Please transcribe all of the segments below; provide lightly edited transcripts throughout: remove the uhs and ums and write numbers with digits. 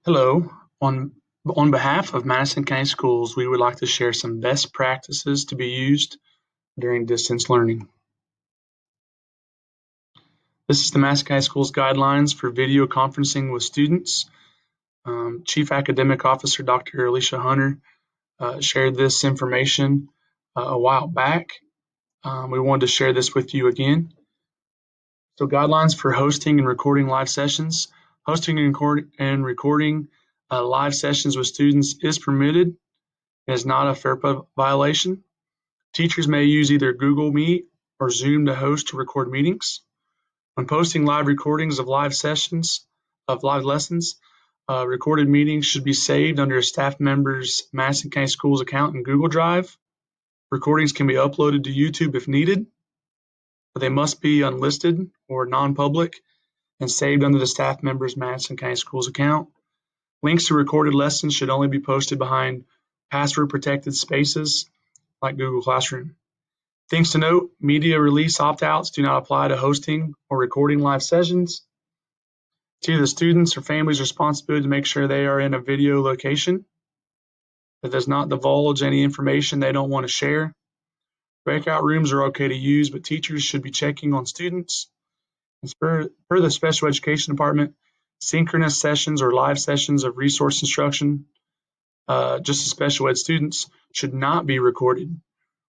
Hello. On on behalf of Madison County Schools, we would like to share some best practices to be used during distance learning. This is the Madison County Schools guidelines for video conferencing with students. Chief Academic Officer Dr. Alicia Hunter shared this information a while back. We wanted to share this with you again. So, guidelines for hosting and recording live sessions. Hosting and recording live sessions with students is permitted. It is not a FERPA violation. Teachers may use either Google Meet or Zoom to host or record meetings. When posting live recordings of live sessions, of live lessons, recorded meetings should be saved under a staff member's Madison County Schools account in Google Drive. Recordings can be uploaded to YouTube if needed, but they must be unlisted or non-public and saved under the staff member's Madison County Schools account. Links to recorded lessons should only be posted behind password-protected spaces like Google Classroom. Things to note, media release opt-outs do not apply to hosting or recording live sessions. It's either the students' or family's responsibility to make sure they are in a video location that does not divulge any information they don't want to share. Breakout rooms are okay to use, but teachers should be checking on students. As per the special education department, synchronous sessions or live sessions of resource instruction, just as special ed students, should not be recorded.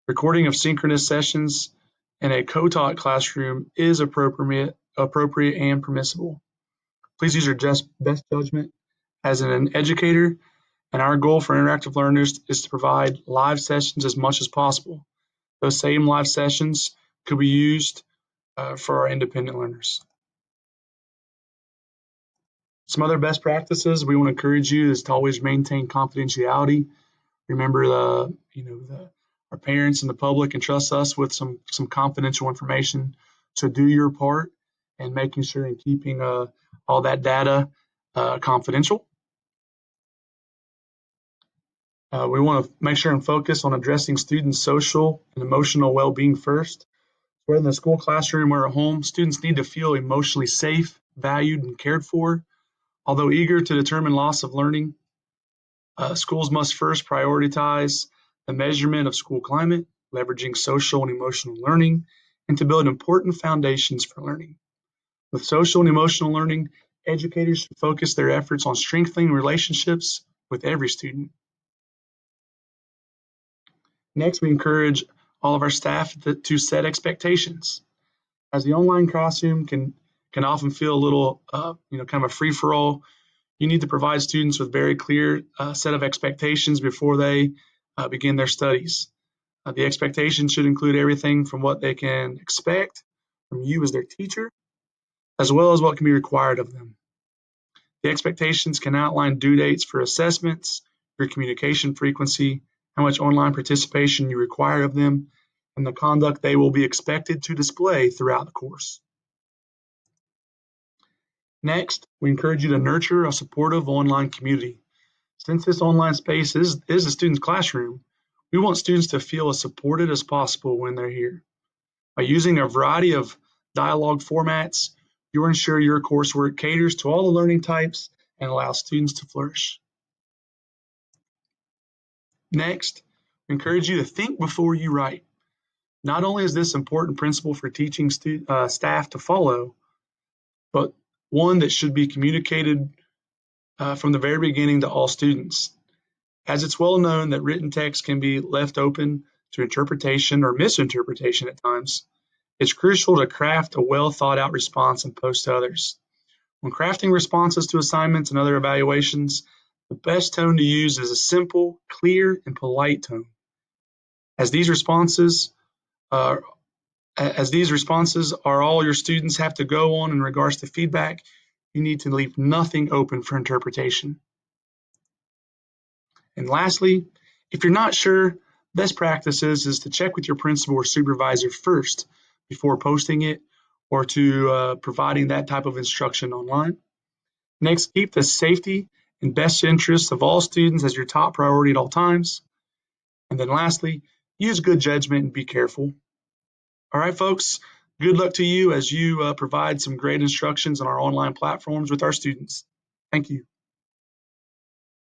Recording of synchronous sessions in a co-taught classroom is appropriate and permissible. Please use your best judgment as an educator, and our goal for interactive learners is to provide live sessions as much as possible. Those same live sessions could be used for our independent learners. Some other best practices we want to encourage you is to always maintain confidentiality. Remember our parents and the public entrust us with some confidential information. So do your part in making sure and keeping all that data confidential. We want to make sure and focus on addressing students' social and emotional well-being first. Whether in the school classroom or at home, students need to feel emotionally safe, valued, and cared for. Although eager to determine loss of learning, schools must first prioritize the measurement of school climate, leveraging social and emotional learning, and to build important foundations for learning. With social and emotional learning, educators should focus their efforts on strengthening relationships with every student. Next, we encourage all of our staff to set expectations. As the online classroom can often feel a little, kind of a free-for-all, you need to provide students with very clear set of expectations before they begin their studies. The expectations should include everything from what they can expect from you as their teacher, as well as what can be required of them. The expectations can outline due dates for assessments, your communication frequency, how much online participation you require of them, and the conduct they will be expected to display throughout the course. Next, we encourage you to nurture a supportive online community. Since this online space is a student's classroom, we want students to feel as supported as possible when they're here. By using a variety of dialogue formats, you'll ensure your coursework caters to all the learning types and allows students to flourish. Next, we encourage you to think before you write. Not only is this an important principle for teaching staff to follow, but one that should be communicated from the very beginning to all students. As it's well known that written text can be left open to interpretation or misinterpretation at times, it's crucial to craft a well thought out response and post to others. When crafting responses to assignments and other evaluations, the best tone to use is a simple, clear, and polite tone. As these responses are all your students have to go on in regards to feedback, you need to leave nothing open for interpretation. And lastly, if you're not sure, best practices is to check with your principal or supervisor first before posting it or to providing that type of instruction online. Next, keep the safety and best interests of all students as your top priority at all times. And then lastly, use good judgment and be careful. All right, folks, good luck to you as you provide some great instructions on our online platforms with our students. Thank you.